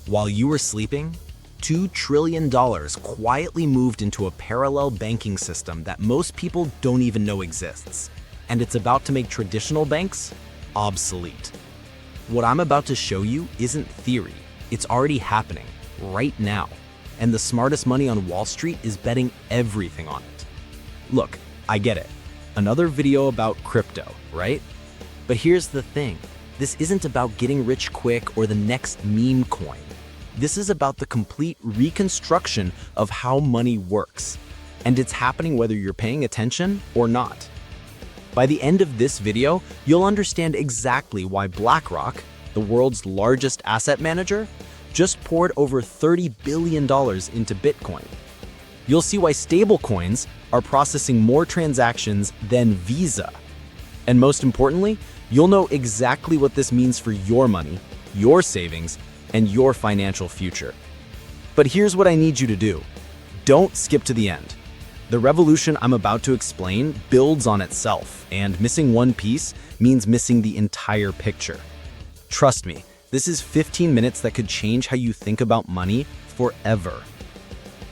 While you were sleeping, $2 trillion quietly moved into a parallel banking system that most people don't even know exists. And it's about to make traditional banks obsolete. What I'm about to show you isn't theory. It's already happening right now. And the smartest money on Wall Street is betting everything on it. Look, I get it. Another video about crypto, right? But here's the thing. This isn't about getting rich quick or the next meme coin. This is about the complete reconstruction of how money works. And it's happening whether you're paying attention or not. By the end of this video, you'll understand exactly why BlackRock, the world's largest asset manager, just poured over $30 billion into Bitcoin. You'll see why stablecoins are processing more transactions than Visa. And most importantly, you'll know exactly what this means for your money, your savings, and your financial future. But here's what I need you to do. Don't skip to the end. The revolution I'm about to explain builds on itself, and missing one piece means missing the entire picture. Trust me, this is 15 minutes that could change how you think about money forever.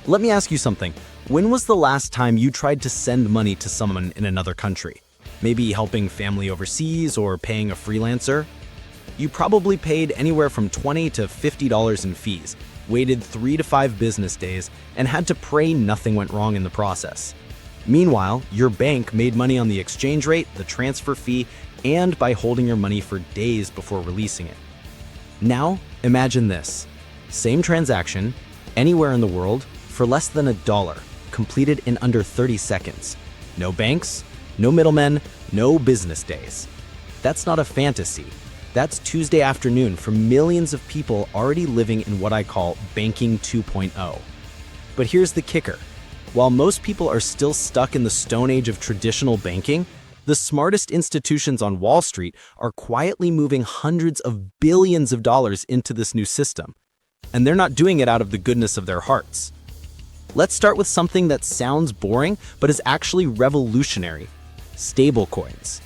Let me ask you something. When was the last time you tried to send money to someone in another country? Maybe helping family overseas or paying a freelancer? You probably paid anywhere from $20 to $50 in fees, waited 3 to 5 business days, and had to pray nothing went wrong in the process. Meanwhile, your bank made money on the exchange rate, the transfer fee, and by holding your money for days before releasing it. Now, imagine this. Same transaction, anywhere in the world, for less than $1, completed in under 30 seconds. No banks, no middlemen, no business days. That's not a fantasy. That's Tuesday afternoon for millions of people already living in what I call banking 2.0. But here's the kicker. While most people are still stuck in the stone age of traditional banking, the smartest institutions on Wall Street are quietly moving hundreds of billions of dollars into this new system. And they're not doing it out of the goodness of their hearts. Let's start with something that sounds boring, but is actually revolutionary: stablecoins.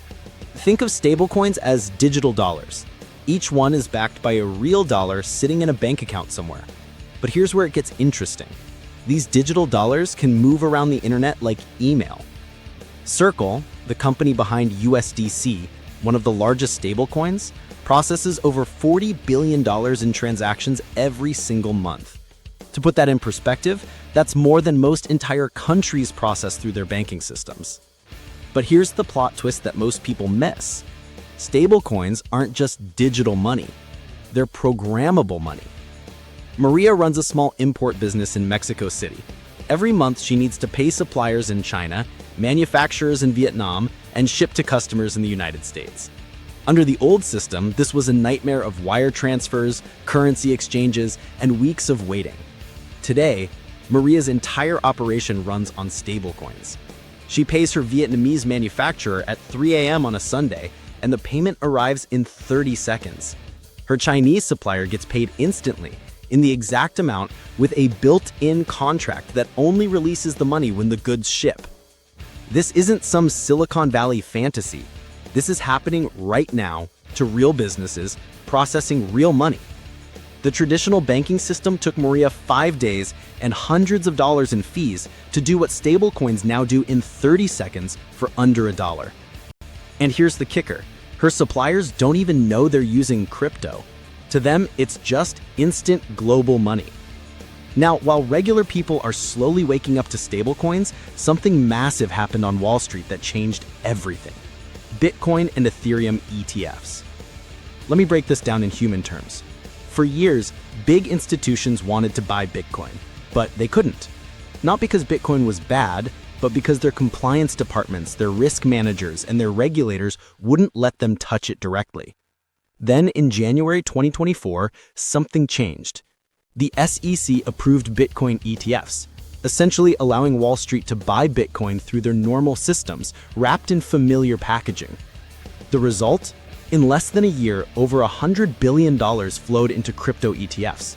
Think of stablecoins as digital dollars. Each one is backed by a real dollar sitting in a bank account somewhere. But here's where it gets interesting. These digital dollars can move around the internet like email. Circle, the company behind USDC, one of the largest stablecoins, processes over $40 billion in transactions every single month. To put that in perspective, that's more than most entire countries process through their banking systems. But here's the plot twist that most people miss. Stablecoins aren't just digital money. They're programmable money. Maria runs a small import business in Mexico City. Every month, she needs to pay suppliers in China, manufacturers in Vietnam, and ship to customers in the United States. Under the old system, this was a nightmare of wire transfers, currency exchanges, and weeks of waiting. Today, Maria's entire operation runs on stablecoins. She pays her Vietnamese manufacturer at 3 a.m. on a Sunday, and the payment arrives in 30 seconds. Her Chinese supplier gets paid instantly, in the exact amount, with a built-in contract that only releases the money when the goods ship. This isn't some Silicon Valley fantasy. This is happening right now to real businesses processing real money. The traditional banking system took Maria 5 days and hundreds of dollars in fees to do what stablecoins now do in 30 seconds for under $1. And here's the kicker. Her suppliers don't even know they're using crypto. To them, it's just instant global money. Now, while regular people are slowly waking up to stablecoins, something massive happened on Wall Street that changed everything. Bitcoin and Ethereum ETFs. Let me break this down in human terms. For years, big institutions wanted to buy Bitcoin, but they couldn't. Not because Bitcoin was bad, but because their compliance departments, their risk managers, and their regulators wouldn't let them touch it directly. Then in January 2024, something changed. The SEC approved Bitcoin ETFs, essentially allowing Wall Street to buy Bitcoin through their normal systems, wrapped in familiar packaging. The result? In less than a year, over $100 billion flowed into crypto ETFs.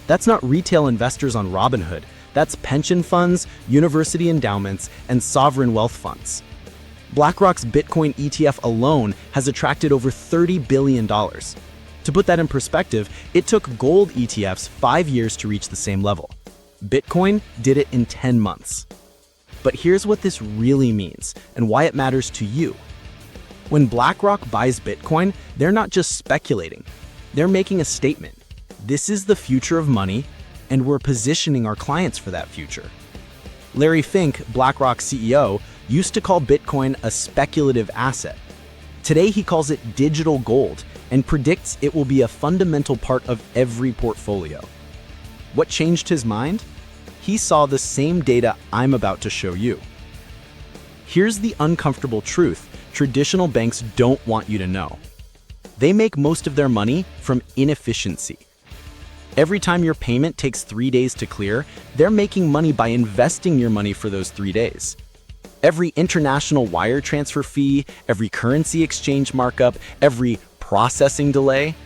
That's not retail investors on Robinhood. That's pension funds, university endowments, and sovereign wealth funds. BlackRock's Bitcoin ETF alone has attracted over $30 billion. To put that in perspective, it took gold ETFs 5 years to reach the same level. Bitcoin did it in 10 months. But here's what this really means and why it matters to you. When BlackRock buys Bitcoin, they're not just speculating. They're making a statement. This is the future of money, and we're positioning our clients for that future. Larry Fink, BlackRock's CEO, used to call Bitcoin a speculative asset. Today, he calls it digital gold and predicts it will be a fundamental part of every portfolio. What changed his mind? He saw the same data I'm about to show you. Here's the uncomfortable truth traditional banks don't want you to know. They make most of their money from inefficiency. Every time your payment takes 3 days to clear, they're making money by investing your money for those 3 days. Every international wire transfer fee, every currency exchange markup, every processing delay,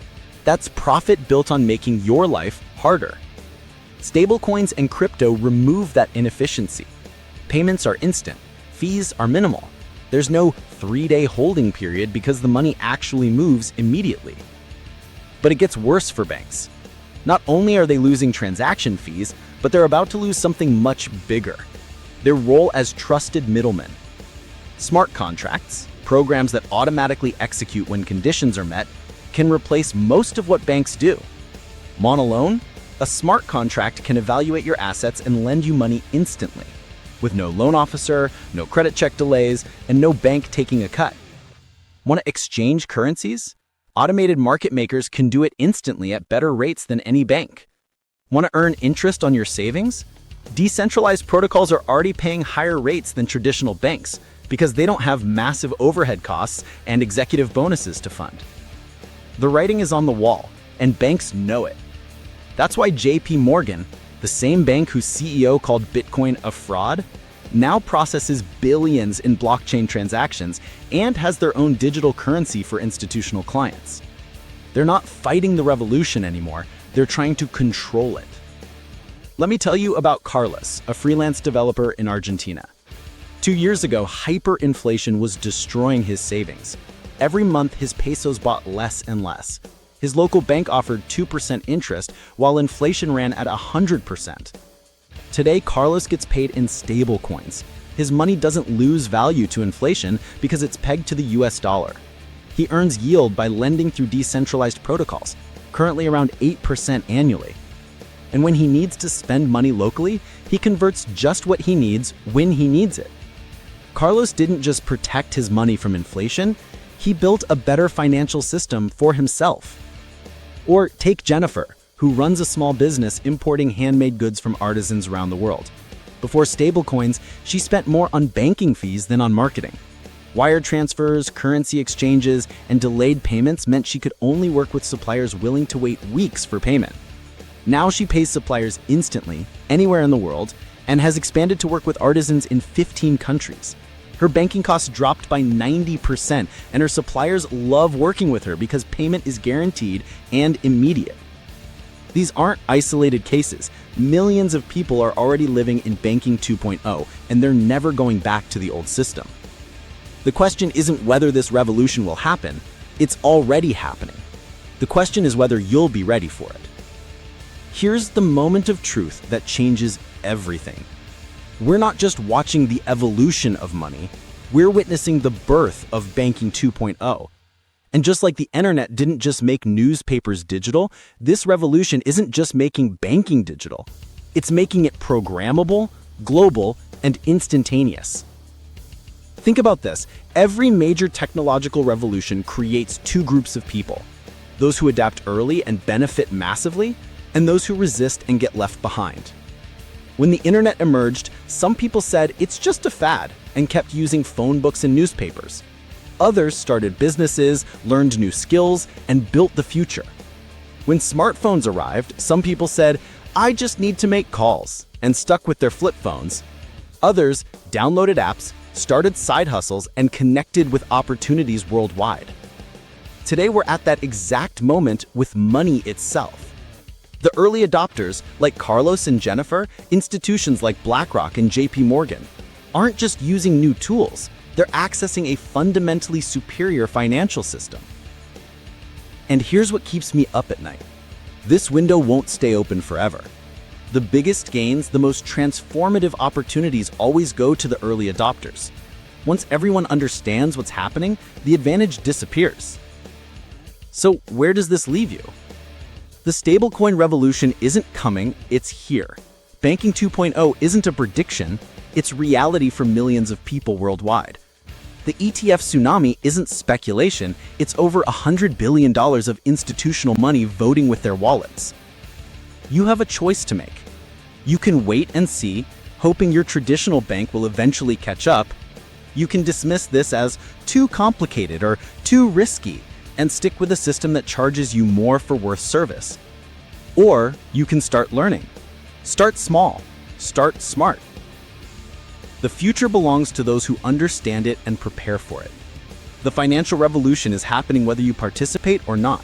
that's profit built on making your life harder. Stablecoins and crypto remove that inefficiency. Payments are instant. Fees are minimal. There's no 3-day holding period because the money actually moves immediately. But it gets worse for banks. Not only are they losing transaction fees, but they're about to lose something much bigger: their role as trusted middlemen. Smart contracts, programs that automatically execute when conditions are met, can replace most of what banks do. Want a loan? A smart contract can evaluate your assets and lend you money instantly, with no loan officer, no credit check delays, and no bank taking a cut. Want to exchange currencies? Automated market makers can do it instantly at better rates than any bank. Want to earn interest on your savings? Decentralized protocols are already paying higher rates than traditional banks because they don't have massive overhead costs and executive bonuses to fund. The writing is on the wall, and banks know it. That's why JP Morgan, the same bank whose CEO called Bitcoin a fraud, now processes billions in blockchain transactions and has their own digital currency for institutional clients. They're not fighting the revolution anymore, they're trying to control it. Let me tell you about Carlos, a freelance developer in Argentina. 2 years ago, hyperinflation was destroying his savings. Every month, his pesos bought less and less. His local bank offered 2% interest, while inflation ran at 100%. Today, Carlos gets paid in stable coins. His money doesn't lose value to inflation because it's pegged to the US dollar. He earns yield by lending through decentralized protocols, currently around 8% annually. And when he needs to spend money locally, he converts just what he needs when he needs it. Carlos didn't just protect his money from inflation, he built a better financial system for himself. Or take Jennifer, who runs a small business importing handmade goods from artisans around the world. Before stablecoins, she spent more on banking fees than on marketing. Wire transfers, currency exchanges, and delayed payments meant she could only work with suppliers willing to wait weeks for payment. Now she pays suppliers instantly, anywhere in the world, and has expanded to work with artisans in 15 countries. Her banking costs dropped by 90%, and her suppliers love working with her because payment is guaranteed and immediate. These aren't isolated cases. Millions of people are already living in Banking 2.0, and they're never going back to the old system. The question isn't whether this revolution will happen, it's already happening. The question is whether you'll be ready for it. Here's the moment of truth that changes everything. We're not just watching the evolution of money, we're witnessing the birth of Banking 2.0. And just like the internet didn't just make newspapers digital, this revolution isn't just making banking digital. It's making it programmable, global, and instantaneous. Think about this. Every major technological revolution creates two groups of people: those who adapt early and benefit massively, and those who resist and get left behind. When the internet emerged, some people said it's just a fad and kept using phone books and newspapers. Others started businesses, learned new skills, and built the future. When smartphones arrived, some people said, "I just need to make calls," and stuck with their flip phones. Others downloaded apps, started side hustles, and connected with opportunities worldwide. Today, we're at that exact moment with money itself. The early adopters, like Carlos and Jennifer, institutions like BlackRock and JP Morgan, aren't just using new tools, they're accessing a fundamentally superior financial system. And here's what keeps me up at night. This window won't stay open forever. The biggest gains, the most transformative opportunities always go to the early adopters. Once everyone understands what's happening, the advantage disappears. So where does this leave you? The stablecoin revolution isn't coming, it's here. Banking 2.0 isn't a prediction, it's reality for millions of people worldwide. The ETF tsunami isn't speculation, it's over $100 billion of institutional money voting with their wallets. You have a choice to make. You can wait and see, hoping your traditional bank will eventually catch up. You can dismiss this as too complicated or too risky and stick with a system that charges you more for worse service. Or you can start learning. Start small. Start smart. The future belongs to those who understand it and prepare for it. The financial revolution is happening whether you participate or not.